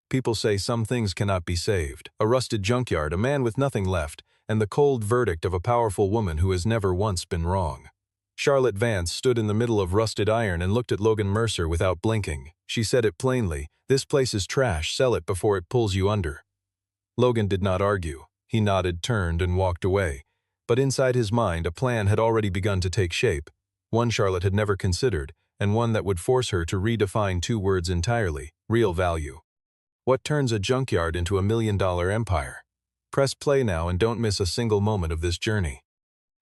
People say some things cannot be saved. A rusted junkyard, a man with nothing left, and the cold verdict of a powerful woman who has never once been wrong. Charlotte Vance stood in the middle of rusted iron and looked at Logan Mercer without blinking. She said it plainly, "This place is trash, sell it before it pulls you under." Logan did not argue. He nodded, turned, and walked away. But inside his mind, a plan had already begun to take shape, one Charlotte had never considered, and one that would force her to redefine two words entirely: real value. What turns a junkyard into $1 million empire? Press play now and don't miss a single moment of this journey.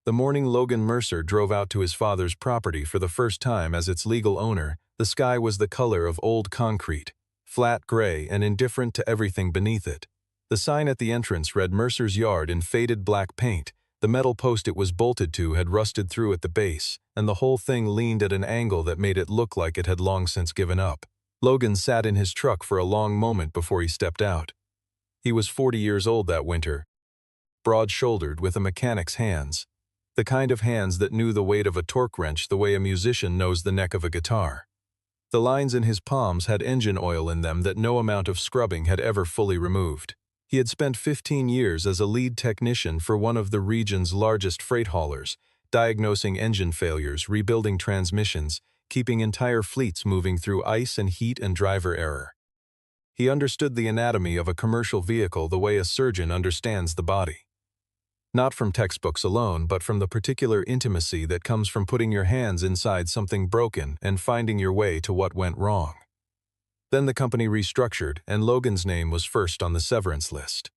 The morning Logan Mercer drove out to his father's property for the first time as its legal owner, the sky was the color of old concrete, flat gray and indifferent to everything beneath it. The sign at the entrance read Mercer's Yard in faded black paint. The metal post it was bolted to had rusted through at the base, and the whole thing leaned at an angle that made it look like it had long since given up. Logan sat in his truck for a long moment before he stepped out. He was 40 years old that winter, broad-shouldered with a mechanic's hands, the kind of hands that knew the weight of a torque wrench the way a musician knows the neck of a guitar. The lines in his palms had engine oil in them that no amount of scrubbing had ever fully removed. He had spent 15 years as a lead technician for one of the region's largest freight haulers, diagnosing engine failures, rebuilding transmissions, keeping entire fleets moving through ice and heat and driver error. He understood the anatomy of a commercial vehicle the way a surgeon understands the body. Not from textbooks alone, but from the particular intimacy that comes from putting your hands inside something broken and finding your way to what went wrong. Then the company restructured, and Logan's name was first on the severance list.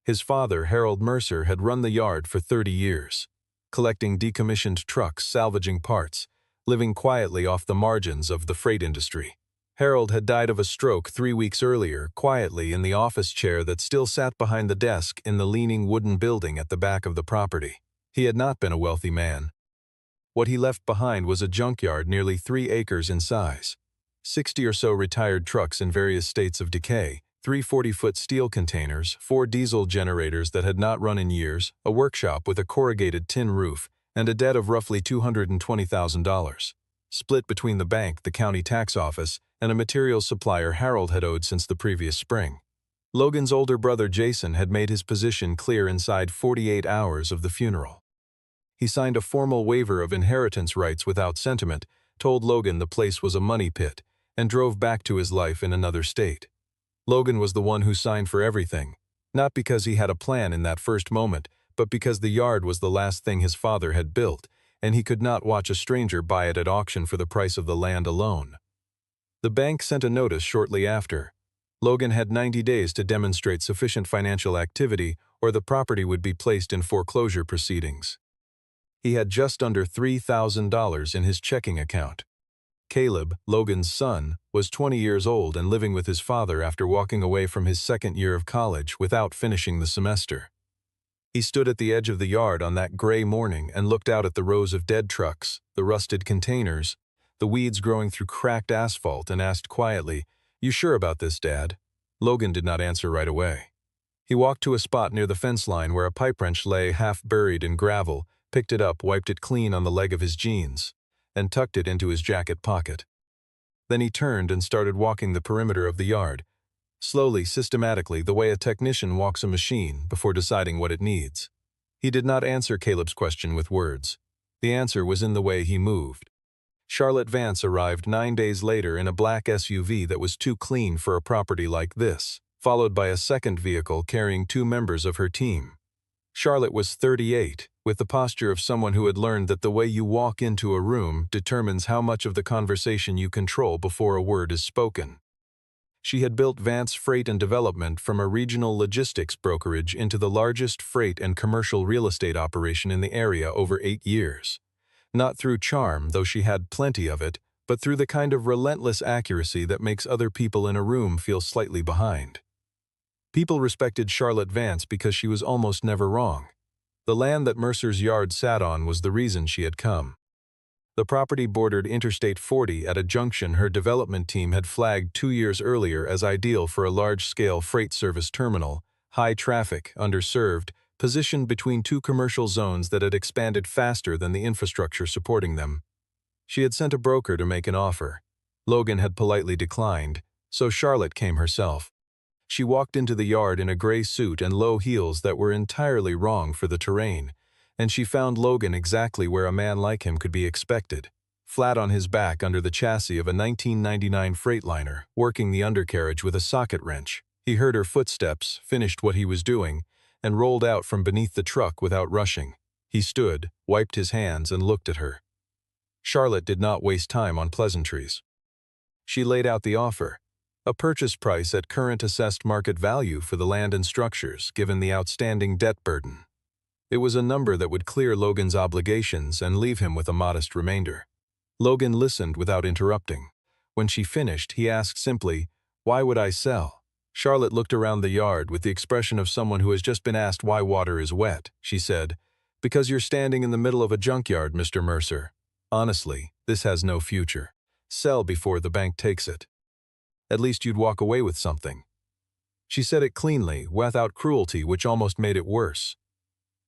His father, Harold Mercer, had run the yard for 30 years, collecting decommissioned trucks, salvaging parts, living quietly off the margins of the freight industry. Harold had died of a stroke 3 weeks earlier, quietly in the office chair that still sat behind the desk in the leaning wooden building at the back of the property. He had not been a wealthy man. What he left behind was a junkyard nearly 3 acres in size, 60 or so retired trucks in various states of decay, 3 40-foot steel containers, 4 diesel generators that had not run in years, a workshop with a corrugated tin roof, and a debt of roughly $220,000, split between the bank, the county tax office, and a materials supplier Harold had owed since the previous spring. Logan's older brother Jason had made his position clear inside 48 hours of the funeral. He signed a formal waiver of inheritance rights without sentiment, told Logan the place was a money pit, and drove back to his life in another state. Logan was the one who signed for everything, not because he had a plan in that first moment, but because the yard was the last thing his father had built, and he could not watch a stranger buy it at auction for the price of the land alone. The bank sent a notice shortly after. Logan had 90 days to demonstrate sufficient financial activity, or the property would be placed in foreclosure proceedings. He had just under $3,000 in his checking account. Caleb, Logan's son, was 20 years old and living with his father after walking away from his second year of college without finishing the semester. He stood at the edge of the yard on that gray morning and looked out at the rows of dead trucks, the rusted containers, the weeds growing through cracked asphalt, and asked quietly, "You sure about this, Dad?" Logan did not answer right away. He walked to a spot near the fence line where a pipe wrench lay half buried in gravel, picked it up, wiped it clean on the leg of his jeans, and tucked it into his jacket pocket. Then he turned and started walking the perimeter of the yard, slowly, systematically, the way a technician walks a machine before deciding what it needs. He did not answer Caleb's question with words. The answer was in the way he moved. Charlotte Vance arrived 9 days later in a black SUV that was too clean for a property like this, followed by a second vehicle carrying 2 members of her team. Charlotte was 38, with the posture of someone who had learned that the way you walk into a room determines how much of the conversation you control before a word is spoken. She had built Vance Freight and Development from a regional logistics brokerage into the largest freight and commercial real estate operation in the area over 8 years. Not through charm, though she had plenty of it, but through the kind of relentless accuracy that makes other people in a room feel slightly behind. People respected Charlotte Vance because she was almost never wrong. The land that Mercer's yard sat on was the reason she had come. The property bordered Interstate 40 at a junction her development team had flagged 2 years earlier as ideal for a large-scale freight service terminal, high traffic, underserved, positioned between 2 commercial zones that had expanded faster than the infrastructure supporting them. She had sent a broker to make an offer. Logan had politely declined, so Charlotte came herself. She walked into the yard in a gray suit and low heels that were entirely wrong for the terrain, and she found Logan exactly where a man like him could be expected, flat on his back under the chassis of a 1999 Freightliner, working the undercarriage with a socket wrench. He heard her footsteps, finished what he was doing, and rolled out from beneath the truck without rushing. He stood, wiped his hands, and looked at her. Charlotte did not waste time on pleasantries. She laid out the offer, a purchase price at current assessed market value for the land and structures, given the outstanding debt burden. It was a number that would clear Logan's obligations and leave him with a modest remainder. Logan listened without interrupting. When she finished, he asked simply, "Why would I sell?" Charlotte looked around the yard with the expression of someone who has just been asked why water is wet. She said, "Because you're standing in the middle of a junkyard, Mr. Mercer. Honestly, this has no future. Sell before the bank takes it. At least you'd walk away with something." She said it cleanly, without cruelty, which almost made it worse.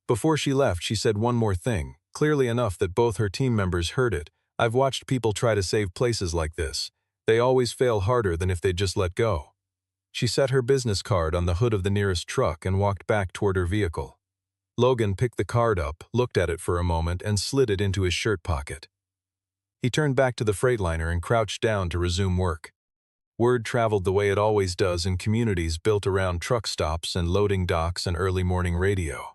Before she left, she said one more thing, clearly enough that both her team members heard it. "I've watched people try to save places like this. They always fail harder than if they'd just let go." She set her business card on the hood of the nearest truck and walked back toward her vehicle. Logan picked the card up, looked at it for a moment, and slid it into his shirt pocket. He turned back to the Freightliner and crouched down to resume work. Word traveled the way it always does in communities built around truck stops and loading docks and early morning radio.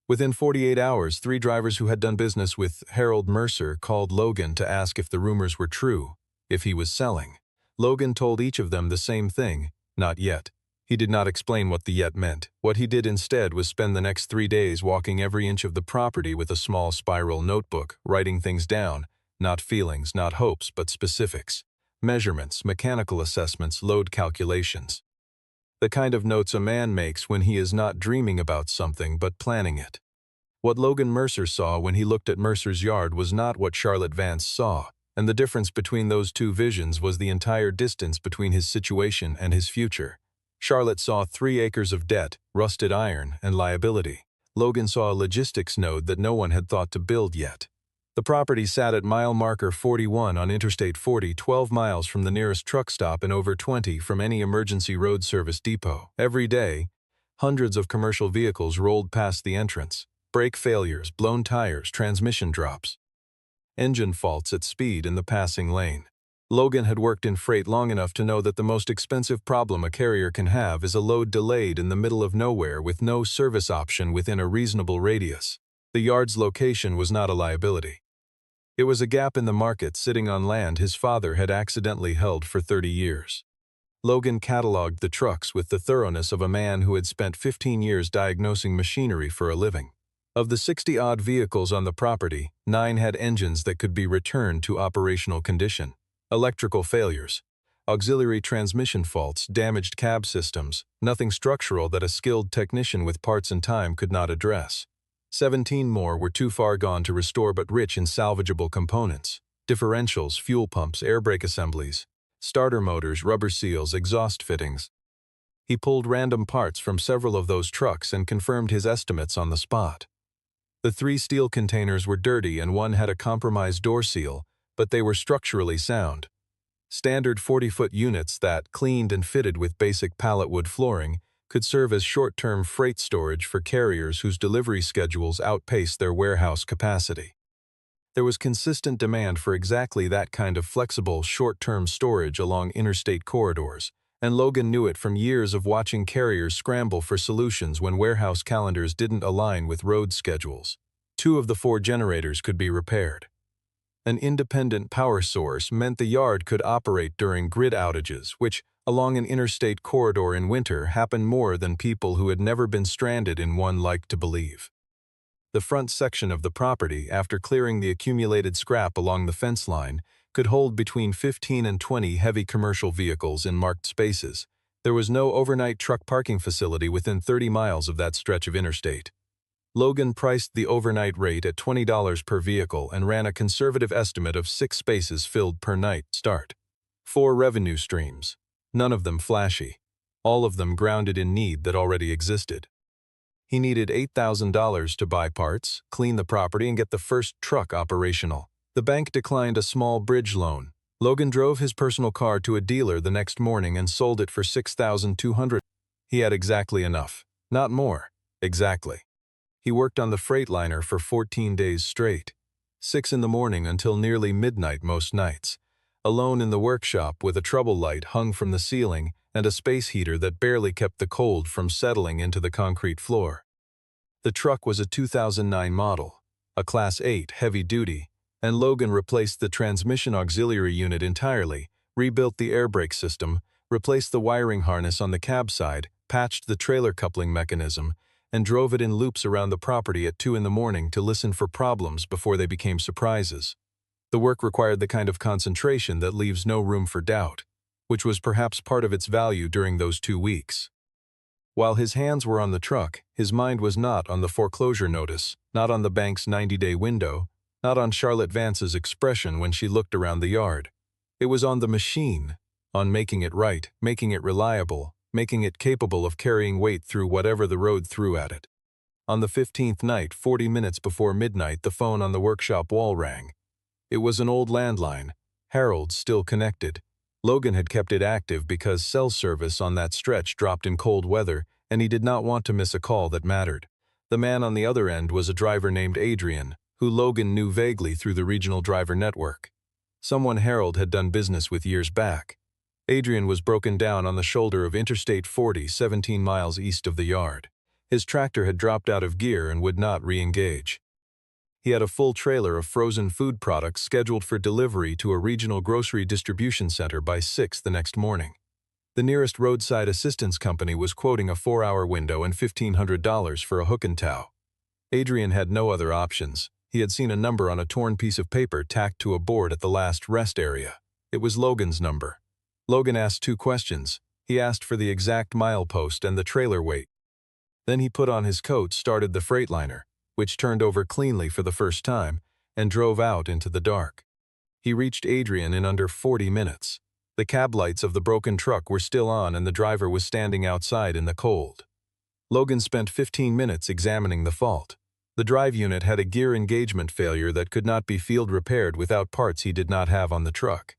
Within 48 hours, 3 drivers who had done business with Harold Mercer called Logan to ask if the rumors were true, if he was selling. Logan told each of them the same thing, not yet. He did not explain what the yet meant. What he did instead was spend the next 3 days walking every inch of the property with a small spiral notebook, writing things down, not feelings, not hopes, but specifics. Measurements, mechanical assessments, load calculations. The kind of notes a man makes when he is not dreaming about something but planning it. What Logan Mercer saw when he looked at Mercer's yard was not what Charlotte Vance saw, and the difference between those two visions was the entire distance between his situation and his future. Charlotte saw 3 acres of debt, rusted iron, and liability. Logan saw a logistics node that no one had thought to build yet. The property sat at mile marker 41 on Interstate 40, 12 miles from the nearest truck stop and over 20 from any emergency road service depot. Every day, hundreds of commercial vehicles rolled past the entrance. Brake failures, blown tires, transmission drops. Engine faults at speed in the passing lane. Logan had worked in freight long enough to know that the most expensive problem a carrier can have is a load delayed in the middle of nowhere with no service option within a reasonable radius. The yard's location was not a liability. It was a gap in the market sitting on land his father had accidentally held for 30 years. Logan cataloged the trucks with the thoroughness of a man who had spent 15 years diagnosing machinery for a living. Of the 60-odd vehicles on the property, 9 had engines that could be returned to operational condition. Electrical failures, auxiliary transmission faults, damaged cab systems, nothing structural that a skilled technician with parts and time could not address. 17 more were too far gone to restore but rich in salvageable components: differentials, fuel pumps, air brake assemblies, starter motors, rubber seals, exhaust fittings. He pulled random parts from several of those trucks and confirmed his estimates on the spot. The 3 steel containers were dirty and one had a compromised door seal, but they were structurally sound. Standard 40-foot units that, cleaned and fitted with basic pallet wood flooring, could serve as short-term freight storage for carriers whose delivery schedules outpaced their warehouse capacity. There was consistent demand for exactly that kind of flexible, short-term storage along interstate corridors, and Logan knew it from years of watching carriers scramble for solutions when warehouse calendars didn't align with road schedules. 2 of the 4 generators could be repaired. An independent power source meant the yard could operate during grid outages, which, along an interstate corridor in winter, happened more than people who had never been stranded in one liked to believe. The front section of the property, after clearing the accumulated scrap along the fence line, could hold between 15 and 20 heavy commercial vehicles in marked spaces. There was no overnight truck parking facility within 30 miles of that stretch of interstate. Logan priced the overnight rate at $20 per vehicle and ran a conservative estimate of 6 spaces filled per night start. 4 revenue streams. None of them flashy. All of them grounded in need that already existed. He needed $8,000 to buy parts, clean the property, and get the first truck operational. The bank declined a small bridge loan. Logan drove his personal car to a dealer the next morning and sold it for $6,200. He had exactly enough. Not more. Exactly. He worked on the Freightliner for 14 days straight. 6 in the morning until nearly midnight most nights. Alone in the workshop with a trouble light hung from the ceiling and a space heater that barely kept the cold from settling into the concrete floor. The truck was a 2009 model, a Class 8 heavy-duty, and Logan replaced the transmission auxiliary unit entirely, rebuilt the air brake system, replaced the wiring harness on the cab side, patched the trailer coupling mechanism, and drove it in loops around the property at 2 in the morning to listen for problems before they became surprises. The work required the kind of concentration that leaves no room for doubt, which was perhaps part of its value during those 2 weeks. While his hands were on the truck, his mind was not on the foreclosure notice, not on the bank's 90-day window, not on Charlotte Vance's expression when she looked around the yard. It was on the machine, on making it right, making it reliable, making it capable of carrying weight through whatever the road threw at it. On the 15th night, 40 minutes before midnight, the phone on the workshop wall rang. It was an old landline, Harold's still connected. Logan had kept it active because cell service on that stretch dropped in cold weather, and he did not want to miss a call that mattered. The man on the other end was a driver named Adrian, who Logan knew vaguely through the regional driver network. Someone Harold had done business with years back. Adrian was broken down on the shoulder of Interstate 40, 17 miles east of the yard. His tractor had dropped out of gear and would not re-engage. He had a full trailer of frozen food products scheduled for delivery to a regional grocery distribution center by 6 the next morning. The nearest roadside assistance company was quoting a 4-hour window and $1,500 for a hook and tow. Adrian had no other options. He had seen a number on a torn piece of paper tacked to a board at the last rest area. It was Logan's number. Logan asked 2 questions. He asked for the exact milepost and the trailer weight. Then he put on his coat, started the Freightliner, which turned over cleanly for the first time, and drove out into the dark. He reached Adrian in under 40 minutes. The cab lights of the broken truck were still on and the driver was standing outside in the cold. Logan spent 15 minutes examining the fault. The drive unit had a gear engagement failure that could not be field repaired without parts he did not have on the truck.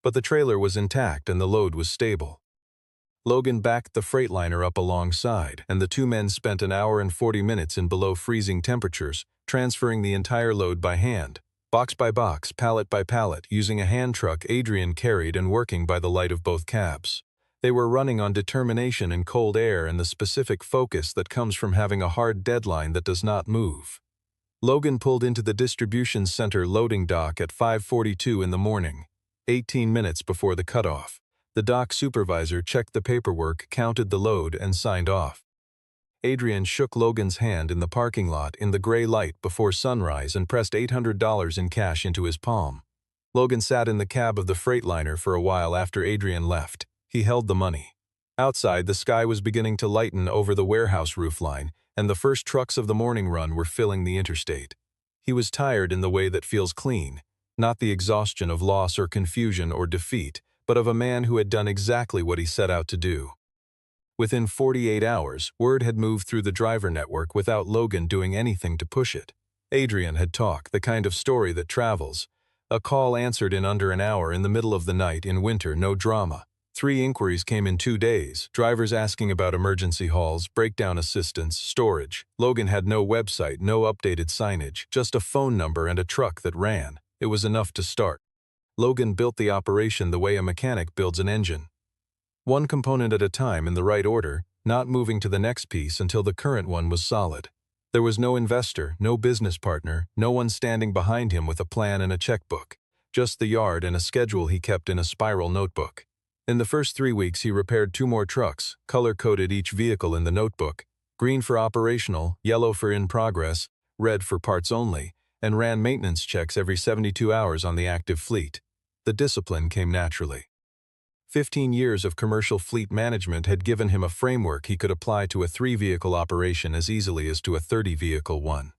But the trailer was intact and the load was stable. Logan backed the Freightliner up alongside, and the 2 men spent an hour and 40 minutes in below-freezing temperatures, transferring the entire load by hand, box by box, pallet by pallet, using a hand truck Adrian carried and working by the light of both cabs. They were running on determination in cold air and the specific focus that comes from having a hard deadline that does not move. Logan pulled into the distribution center loading dock at 5:42 in the morning, 18 minutes before the cutoff. The dock supervisor checked the paperwork, counted the load, and signed off. Adrian shook Logan's hand in the parking lot in the gray light before sunrise and pressed $800 in cash into his palm. Logan sat in the cab of the Freightliner for a while after Adrian left. He held the money. Outside, the sky was beginning to lighten over the warehouse roofline, and the first trucks of the morning run were filling the interstate. He was tired in the way that feels clean, not the exhaustion of loss or confusion or defeat, but of a man who had done exactly what he set out to do. Within 48 hours, word had moved through the driver network without Logan doing anything to push it. Adrian had talked, the kind of story that travels. A call answered in under an hour in the middle of the night in winter, no drama. 3 inquiries came in 2 days, drivers asking about emergency hauls, breakdown assistance, storage. Logan had no website, no updated signage, just a phone number and a truck that ran. It was enough to start. Logan built the operation the way a mechanic builds an engine. One component at a time in the right order, not moving to the next piece until the current one was solid. There was no investor, no business partner, no one standing behind him with a plan and a checkbook. Just the yard and a schedule he kept in a spiral notebook. In the first 3 weeks he repaired 2 more trucks, color-coded each vehicle in the notebook, green for operational, yellow for in progress, red for parts only, and ran maintenance checks every 72 hours on the active fleet. The discipline came naturally. 15 years of commercial fleet management had given him a framework he could apply to a 3-vehicle operation as easily as to a 30-vehicle one.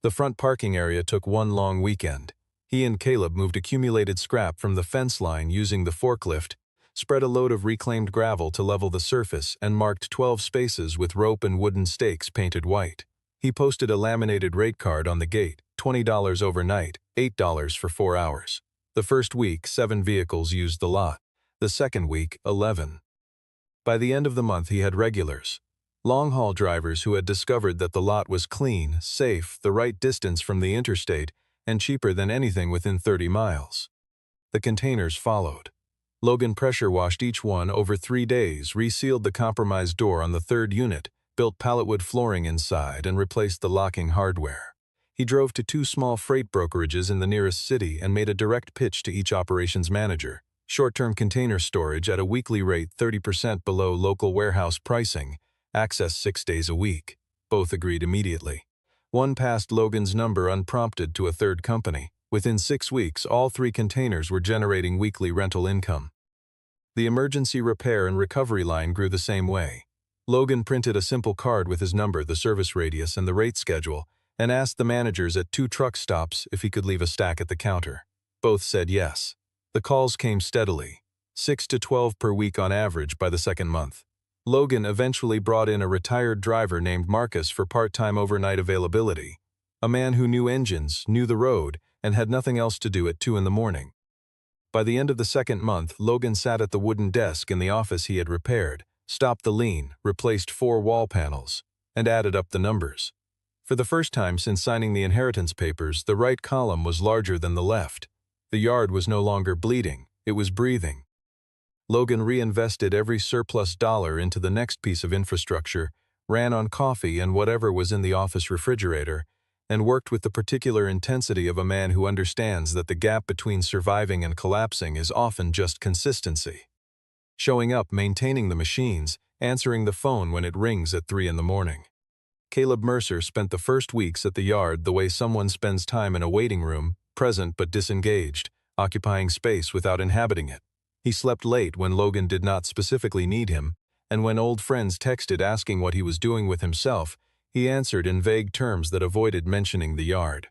The front parking area took one long weekend. He and Caleb moved accumulated scrap from the fence line using the forklift, spread a load of reclaimed gravel to level the surface, and marked 12 spaces with rope and wooden stakes painted white. He posted a laminated rate card on the gate, $20 overnight, $8 for 4 hours. The first week, 7 vehicles used the lot. The second week, 11. By the end of the month he had regulars. Long-haul drivers who had discovered that the lot was clean, safe, the right distance from the interstate, and cheaper than anything within 30 miles. The containers followed. Logan pressure washed each one over 3 days, resealed the compromised door on the third unit, built palletwood flooring inside, and replaced the locking hardware. He drove to 2 small freight brokerages in the nearest city and made a direct pitch to each operations manager. Short-term container storage at a weekly rate 30% below local warehouse pricing, access 6 days a week. Both agreed immediately. One passed Logan's number unprompted to a third company. Within 6 weeks, all 3 containers were generating weekly rental income. The emergency repair and recovery line grew the same way. Logan printed a simple card with his number, the service radius, and the rate schedule, and asked the managers at 2 truck stops if he could leave a stack at the counter. Both said yes. The calls came steadily, 6 to 12 per week on average by the second month. Logan eventually brought in a retired driver named Marcus for part-time overnight availability, a man who knew engines, knew the road, and had nothing else to do at 2 in the morning. By the end of the second month, Logan sat at the wooden desk in the office he had repaired, stopped the lean, replaced 4 wall panels, and added up the numbers. For the first time since signing the inheritance papers, the right column was larger than the left. The yard was no longer bleeding, it was breathing. Logan reinvested every surplus dollar into the next piece of infrastructure, ran on coffee and whatever was in the office refrigerator, and worked with the particular intensity of a man who understands that the gap between surviving and collapsing is often just consistency. Showing up, maintaining the machines, answering the phone when it rings at 3 in the morning. Caleb Mercer spent the first weeks at the yard the way someone spends time in a waiting room, present but disengaged, occupying space without inhabiting it. He slept late when Logan did not specifically need him, and when old friends texted asking what he was doing with himself, he answered in vague terms that avoided mentioning the yard.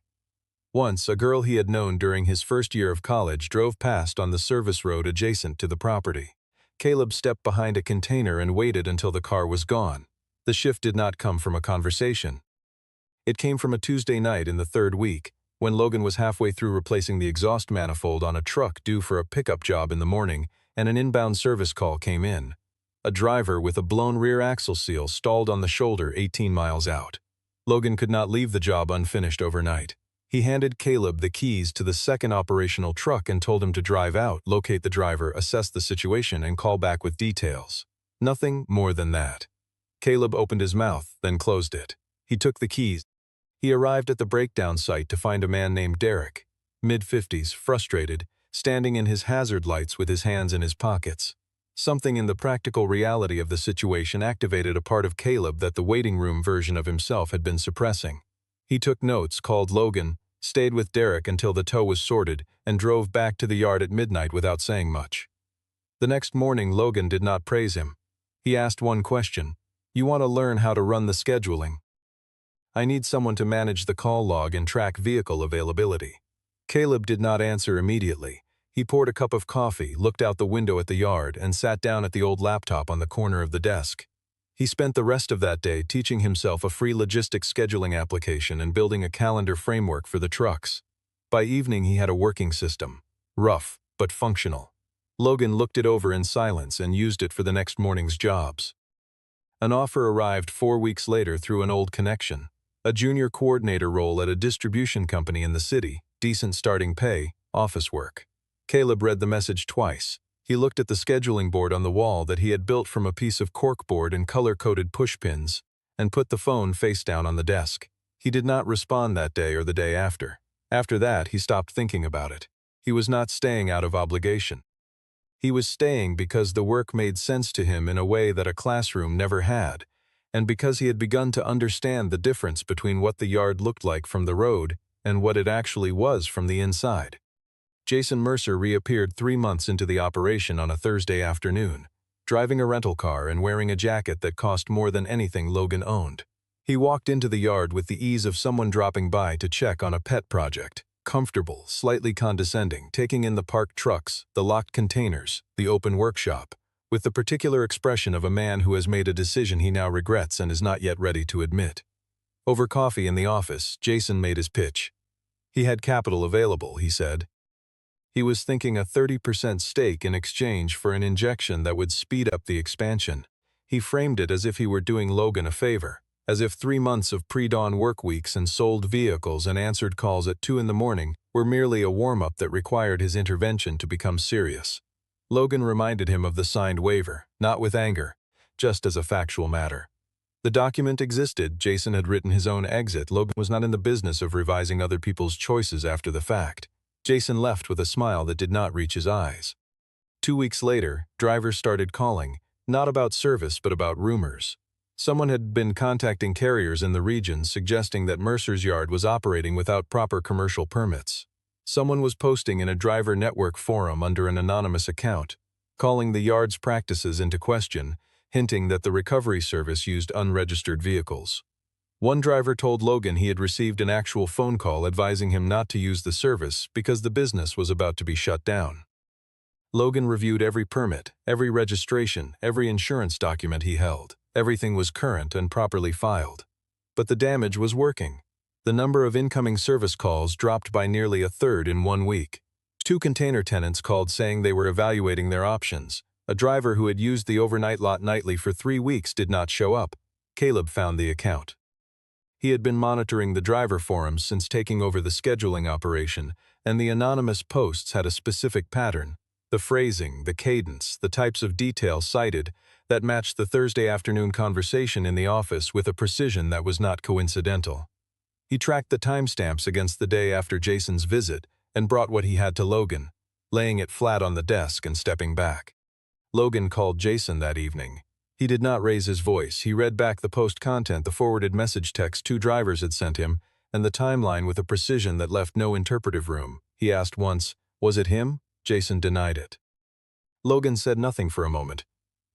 Once, a girl he had known during his first year of college drove past on the service road adjacent to the property. Caleb stepped behind a container and waited until the car was gone. The shift did not come from a conversation. It came from a Tuesday night in the third week, when Logan was halfway through replacing the exhaust manifold on a truck due for a pickup job in the morning, and an inbound service call came in. A driver with a blown rear axle seal stalled on the shoulder 18 miles out. Logan could not leave the job unfinished overnight. He handed Caleb the keys to the second operational truck and told him to drive out, locate the driver, assess the situation, and call back with details. Nothing more than that. Caleb opened his mouth, then closed it. He took the keys. He arrived at the breakdown site to find a man named Derek, mid-50s, frustrated, standing in his hazard lights with his hands in his pockets. Something in the practical reality of the situation activated a part of Caleb that the waiting room version of himself had been suppressing. He took notes, called Logan, stayed with Derek until the tow was sorted, and drove back to the yard at midnight without saying much. The next morning, Logan did not praise him. He asked one question. "You want to learn how to run the scheduling? I need someone to manage the call log and track vehicle availability." Caleb did not answer immediately. He poured a cup of coffee, looked out the window at the yard, and sat down at the old laptop on the corner of the desk. He spent the rest of that day teaching himself a free logistics scheduling application and building a calendar framework for the trucks. By evening he had a working system, rough but functional. Logan looked it over in silence and used it for the next morning's jobs. An offer arrived 4 weeks later through an old connection. A junior coordinator role at a distribution company in the city, decent starting pay, office work. Caleb read the message twice. He looked at the scheduling board on the wall that he had built from a piece of corkboard and color-coded pushpins, and put the phone face down on the desk. He did not respond that day or the day after. After that, he stopped thinking about it. He was not staying out of obligation. He was staying because the work made sense to him in a way that a classroom never had, and because he had begun to understand the difference between what the yard looked like from the road and what it actually was from the inside. Jason Mercer reappeared 3 months into the operation on a Thursday afternoon, driving a rental car and wearing a jacket that cost more than anything Logan owned. He walked into the yard with the ease of someone dropping by to check on a pet project, comfortable, slightly condescending, taking in the parked trucks, the locked containers, the open workshop, with the particular expression of a man who has made a decision he now regrets and is not yet ready to admit. Over coffee in the office, Jason made his pitch. He had capital available, he said. He was thinking a 30% stake in exchange for an injection that would speed up the expansion. He framed it as if he were doing Logan a favor, as if 3 months of pre-dawn work weeks and sold vehicles and answered calls at 2 in the morning were merely a warm-up that required his intervention to become serious. Logan reminded him of the signed waiver, not with anger, just as a factual matter. The document existed. Jason had written his own exit. Logan was not in the business of revising other people's choices after the fact. Jason left with a smile that did not reach his eyes. 2 weeks later, drivers started calling, not about service but about rumors. Someone had been contacting carriers in the region suggesting that Mercer's yard was operating without proper commercial permits. Someone was posting in a driver network forum under an anonymous account, calling the yard's practices into question, hinting that the recovery service used unregistered vehicles. One driver told Logan he had received an actual phone call advising him not to use the service because the business was about to be shut down. Logan reviewed every permit, every registration, every insurance document he held. Everything was current and properly filed. But the damage was working. The number of incoming service calls dropped by nearly a third in 1 week. 2 container tenants called saying they were evaluating their options. A driver who had used the overnight lot nightly for 3 weeks did not show up. Caleb found the account. He had been monitoring the driver forums since taking over the scheduling operation, and the anonymous posts had a specific pattern. The phrasing, the cadence, the types of detail cited that matched the Thursday afternoon conversation in the office with a precision that was not coincidental. He tracked the timestamps against the day after Jason's visit and brought what he had to Logan, laying it flat on the desk and stepping back. Logan called Jason that evening. He did not raise his voice. He read back the post content, the forwarded message text 2 drivers had sent him, and the timeline with a precision that left no interpretive room. He asked once, "Was it him?" Jason denied it. Logan said nothing for a moment,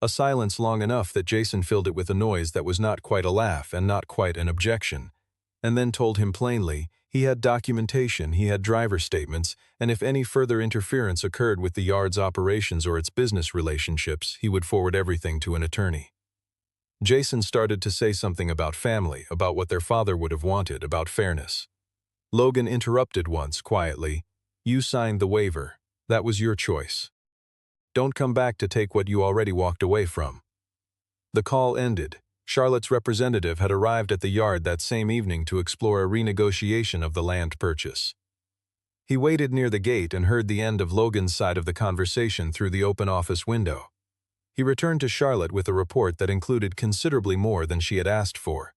a silence long enough that Jason filled it with a noise that was not quite a laugh and not quite an objection, and then told him plainly he had documentation, he had driver statements, and if any further interference occurred with the yard's operations or its business relationships, he would forward everything to an attorney. Jason started to say something about family, about what their father would have wanted, about fairness. Logan interrupted once, quietly. "You signed the waiver. That was your choice. Don't come back to take what you already walked away from." The call ended. Charlotte's representative had arrived at the yard that same evening to explore a renegotiation of the land purchase. He waited near the gate and heard the end of Logan's side of the conversation through the open office window. He returned to Charlotte with a report that included considerably more than she had asked for.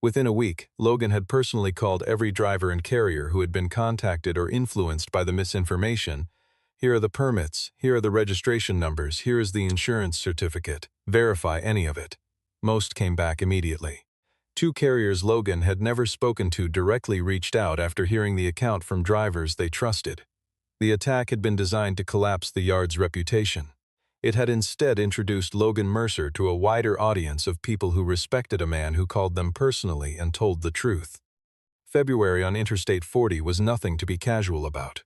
Within a week, Logan had personally called every driver and carrier who had been contacted or influenced by the misinformation. "Here are the permits, here are the registration numbers, here is the insurance certificate. Verify any of it." Most came back immediately. 2 carriers Logan had never spoken to directly reached out after hearing the account from drivers they trusted. The attack had been designed to collapse the yard's reputation. It had instead introduced Logan Mercer to a wider audience of people who respected a man who called them personally and told the truth. February on Interstate 40 was nothing to be casual about.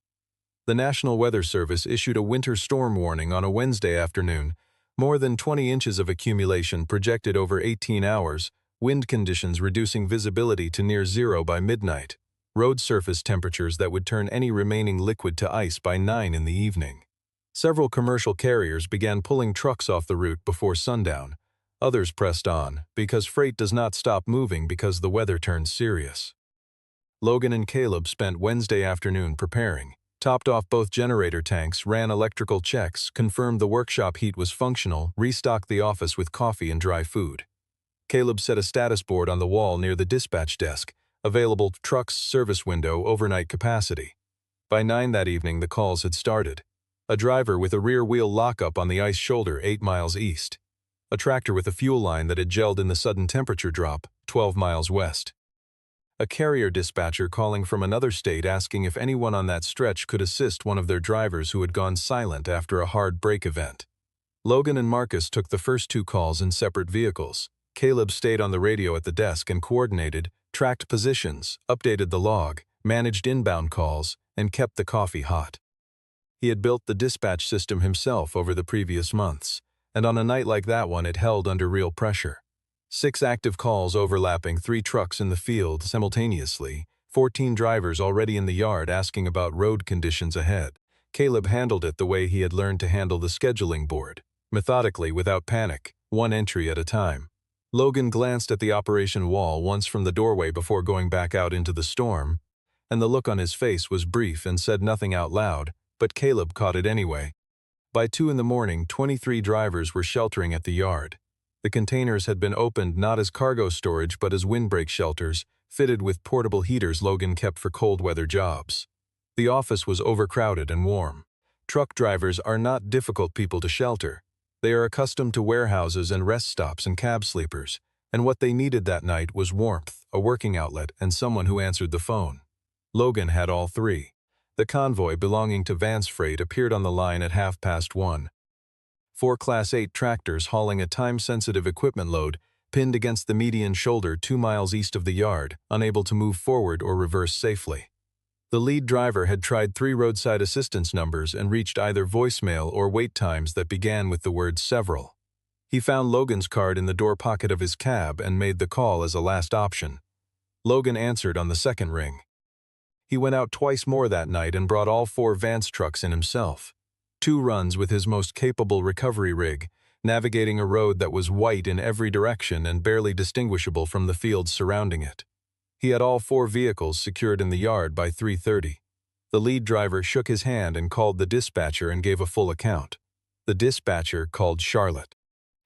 The National Weather Service issued a winter storm warning on a Wednesday afternoon. More than 20 inches of accumulation projected over 18 hours, wind conditions reducing visibility to near zero by midnight, road surface temperatures that would turn any remaining liquid to ice by 9 in the evening. Several commercial carriers began pulling trucks off the route before sundown. Others pressed on, because freight does not stop moving because the weather turns serious. Logan and Caleb spent Wednesday afternoon preparing. Topped off both generator tanks, ran electrical checks, confirmed the workshop heat was functional, restocked the office with coffee and dry food. Caleb set a status board on the wall near the dispatch desk, available trucks, service window, overnight capacity. By 9 that evening, the calls had started. A driver with a rear wheel lockup on the ice shoulder 8 miles east. A tractor with a fuel line that had gelled in the sudden temperature drop 12 miles west. A carrier dispatcher calling from another state asking if anyone on that stretch could assist one of their drivers who had gone silent after a hard brake event. Logan and Marcus took the first 2 calls in separate vehicles. Caleb stayed on the radio at the desk and coordinated, tracked positions, updated the log, managed inbound calls, and kept the coffee hot. He had built the dispatch system himself over the previous months, and on a night like that one it held under real pressure. 6 active calls overlapping, 3 trucks in the field simultaneously, 14 drivers already in the yard asking about road conditions ahead. Caleb handled it the way he had learned to handle the scheduling board, methodically without panic, one entry at a time. Logan glanced at the operation wall once from the doorway before going back out into the storm, and the look on his face was brief and said nothing out loud, but Caleb caught it anyway. By 2 in the morning, 23 drivers were sheltering at the yard. The containers had been opened not as cargo storage but as windbreak shelters, fitted with portable heaters Logan kept for cold weather jobs. The office was overcrowded and warm. Truck drivers are not difficult people to shelter. They are accustomed to warehouses and rest stops and cab sleepers, and what they needed that night was warmth, a working outlet, and someone who answered the phone. Logan had all three. The convoy belonging to Vance Freight appeared on the line at 1:30. 4 Class 8 tractors hauling a time-sensitive equipment load pinned against the median shoulder 2 miles east of the yard, unable to move forward or reverse safely. The lead driver had tried 3 roadside assistance numbers and reached either voicemail or wait times that began with the word several. He found Logan's card in the door pocket of his cab and made the call as a last option. Logan answered on the second ring. He went out twice more that night and brought all 4 Vance trucks in himself. 2 runs with his most capable recovery rig, navigating a road that was white in every direction and barely distinguishable from the fields surrounding it. He had all 4 vehicles secured in the yard by 3:30. The lead driver shook his hand and called the dispatcher and gave a full account. The dispatcher called Charlotte.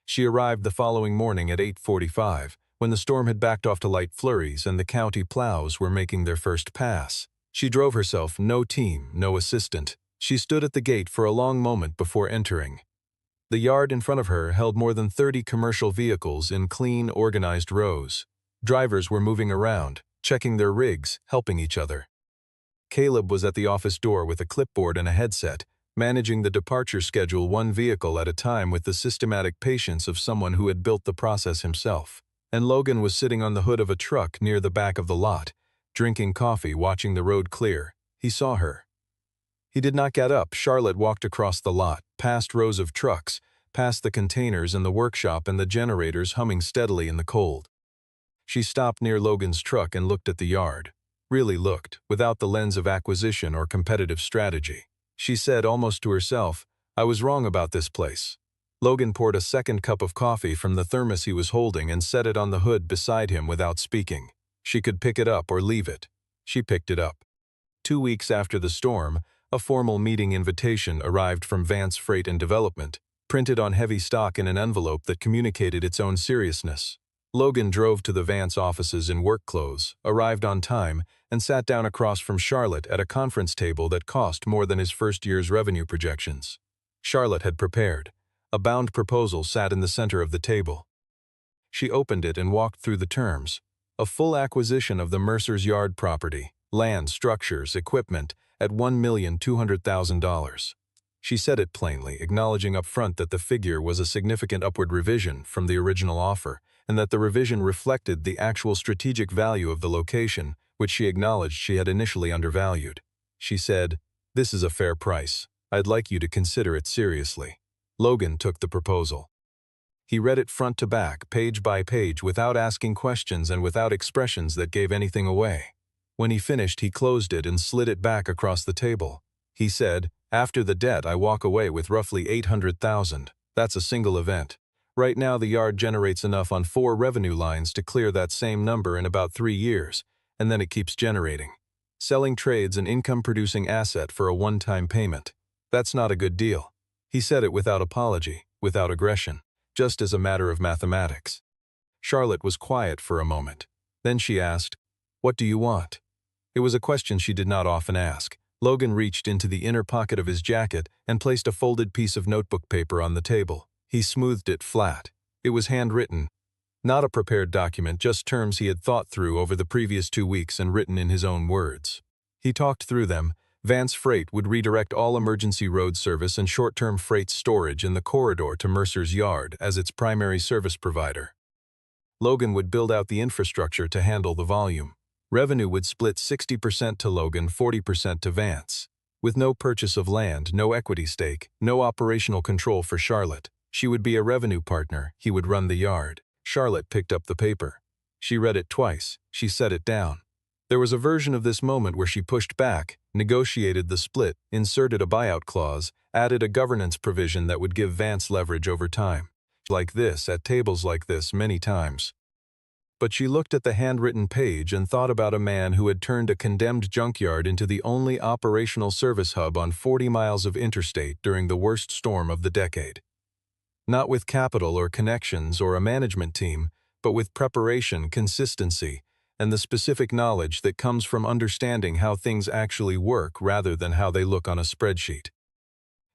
She arrived the following morning at 8:45, when the storm had backed off to light flurries and the county plows were making their first pass. She drove herself, no team, no assistant. She stood at the gate for a long moment before entering. The yard in front of her held more than 30 commercial vehicles in clean, organized rows. Drivers were moving around, checking their rigs, helping each other. Caleb was at the office door with a clipboard and a headset, managing the departure schedule 1 vehicle at a time with the systematic patience of someone who had built the process himself. And Logan was sitting on the hood of a truck near the back of the lot, drinking coffee, watching the road clear. He saw her. He did not get up. Charlotte walked across the lot, past rows of trucks, past the containers and the workshop and the generators humming steadily in the cold. She stopped near Logan's truck and looked at the yard. Really looked, without the lens of acquisition or competitive strategy. She said almost to herself, "I was wrong about this place." Logan poured a second cup of coffee from the thermos he was holding and set it on the hood beside him without speaking. She could pick it up or leave it. She picked it up. 2 weeks after the storm, a formal meeting invitation arrived from Vance Freight and Development, printed on heavy stock in an envelope that communicated its own seriousness. Logan drove to the Vance offices in work clothes, arrived on time, and sat down across from Charlotte at a conference table that cost more than his first year's revenue projections. Charlotte had prepared. A bound proposal sat in the center of the table. She opened it and walked through the terms. A full acquisition of the Mercer's Yard property, land, structures, equipment, at $1,200,000. She said it plainly, acknowledging up front that the figure was a significant upward revision from the original offer, and that the revision reflected the actual strategic value of the location, which she acknowledged she had initially undervalued. She said, "This is a fair price. I'd like you to consider it seriously." Logan took the proposal. He read it front to back, page by page, without asking questions and without expressions that gave anything away. When he finished, he closed it and slid it back across the table. He said, "After the debt, I walk away with roughly $800,000. That's a single event. Right now, the yard generates enough on 4 revenue lines to clear that same number in about 3 years, and then it keeps generating. Selling trades an income-producing asset for a one-time payment. That's not a good deal." He said it without apology, without aggression, just as a matter of mathematics. Charlotte was quiet for a moment. Then she asked, "What do you want?" It was a question she did not often ask. Logan reached into the inner pocket of his jacket and placed a folded piece of notebook paper on the table. He smoothed it flat. It was handwritten. Not a prepared document, just terms he had thought through over the previous 2 weeks and written in his own words. He talked through them. Vance Freight would redirect all emergency road service and short-term freight storage in the corridor to Mercer's Yard as its primary service provider. Logan would build out the infrastructure to handle the volume. Revenue would split 60% to Logan, 40% to Vance. With no purchase of land, no equity stake, no operational control for Charlotte. She would be a revenue partner. He would run the yard. Charlotte picked up the paper. She read it twice. She set it down. There was a version of this moment where she pushed back, negotiated the split, inserted a buyout clause, added a governance provision that would give Vance leverage over time. Like this, at tables like this, many times. But she looked at the handwritten page and thought about a man who had turned a condemned junkyard into the only operational service hub on 40 miles of interstate during the worst storm of the decade. Not with capital or connections or a management team, but with preparation, consistency, and the specific knowledge that comes from understanding how things actually work rather than how they look on a spreadsheet.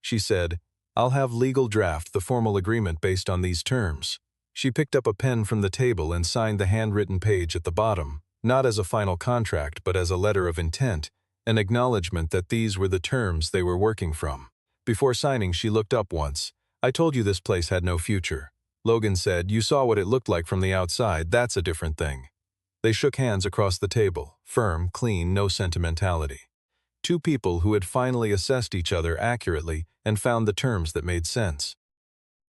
She said, "I'll have legal draft the formal agreement based on these terms." She picked up a pen from the table and signed the handwritten page at the bottom, not as a final contract but as a letter of intent, an acknowledgement that these were the terms they were working from. Before signing, she looked up once. "I told you this place had no future." Logan said, "You saw what it looked like from the outside, that's a different thing." They shook hands across the table, firm, clean, no sentimentality. Two people who had finally assessed each other accurately and found the terms that made sense.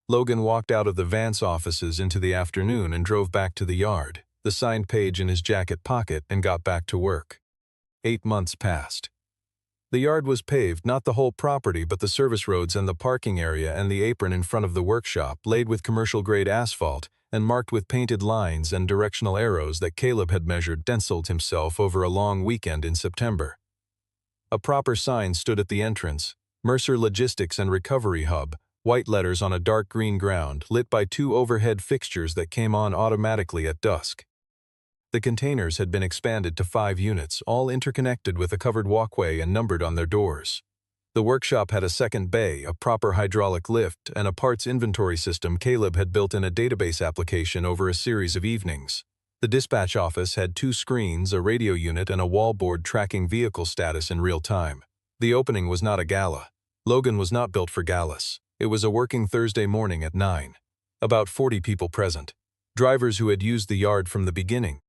Logan walked out of the Vance offices into the afternoon and drove back to the yard, the signed page in his jacket pocket, and got back to work. 8 months passed. The yard was paved, not the whole property but the service roads and the parking area and the apron in front of the workshop, laid with commercial-grade asphalt and marked with painted lines and directional arrows that Caleb had measured stenciled himself over a long weekend in September. A proper sign stood at the entrance, Mercer Logistics and Recovery Hub, white letters on a dark green ground, lit by 2 overhead fixtures that came on automatically at dusk. The containers had been expanded to 5 units, all interconnected with a covered walkway and numbered on their doors. The workshop had a second bay, a proper hydraulic lift, and a parts inventory system Caleb had built in a database application over a series of evenings. The dispatch office had 2 screens, a radio unit, and a wallboard tracking vehicle status in real time. The opening was not a gala. Logan was not built for galas. It was a working Thursday morning at 9. About 40 people present. Drivers who had used the yard from the beginning.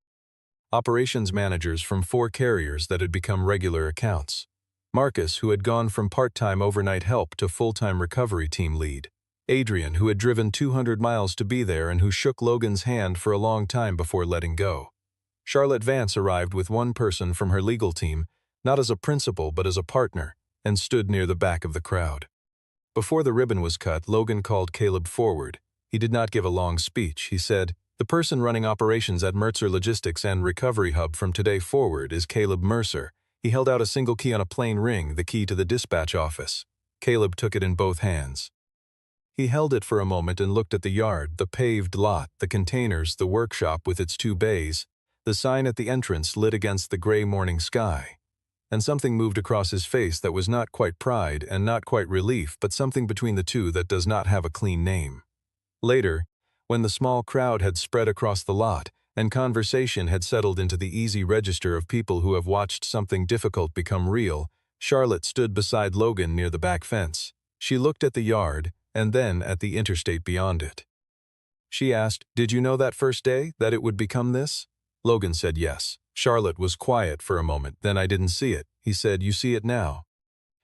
Operations managers from 4 carriers that had become regular accounts. Marcus, who had gone from part-time overnight help to full-time recovery team lead. Adrian, who had driven 200 miles to be there and who shook Logan's hand for a long time before letting go. Charlotte Vance arrived with 1 person from her legal team, not as a principal but as a partner, and stood near the back of the crowd. Before the ribbon was cut, Logan called Caleb forward. He did not give a long speech. He said, "The person running operations at Mercer Logistics and Recovery Hub from today forward is Caleb Mercer." He held out a single key on a plain ring, the key to the dispatch office. Caleb took it in both hands. He held it for a moment and looked at the yard, the paved lot, the containers, the workshop with its 2 bays, the sign at the entrance lit against the gray morning sky. And something moved across his face that was not quite pride and not quite relief, but something between the two that does not have a clean name. Later, when the small crowd had spread across the lot and conversation had settled into the easy register of people who have watched something difficult become real, Charlotte stood beside Logan near the back fence. She looked at the yard and then at the interstate beyond it. She asked, "Did you know that first day, that it would become this?" Logan said yes. Charlotte was quiet for a moment. "Then I didn't see it." He said, "You see it now."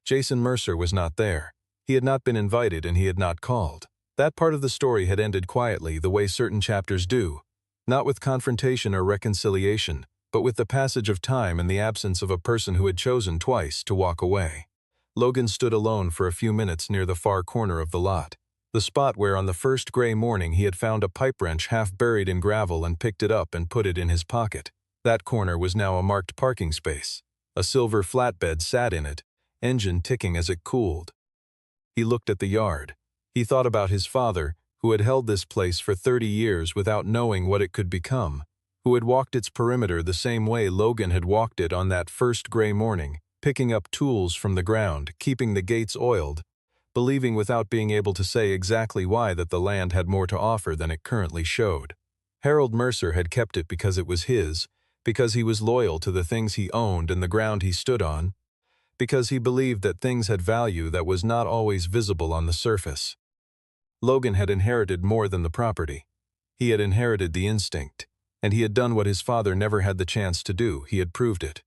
Jason Mercer was not there. He had not been invited and he had not called. That part of the story had ended quietly, the way certain chapters do. Not with confrontation or reconciliation, but with the passage of time and the absence of a person who had chosen twice to walk away. Logan stood alone for a few minutes near the far corner of the lot, the spot where on the first gray morning he had found a pipe wrench half buried in gravel and picked it up and put it in his pocket. That corner was now a marked parking space. A silver flatbed sat in it, engine ticking as it cooled. He looked at the yard. He thought about his father, who had held this place for 30 years without knowing what it could become, who had walked its perimeter the same way Logan had walked it on that first gray morning, picking up tools from the ground, keeping the gates oiled, believing without being able to say exactly why that the land had more to offer than it currently showed. Harold Mercer had kept it because it was his, because he was loyal to the things he owned and the ground he stood on, because he believed that things had value that was not always visible on the surface. Logan had inherited more than the property. He had inherited the instinct, and he had done what his father never had the chance to do. He had proved it.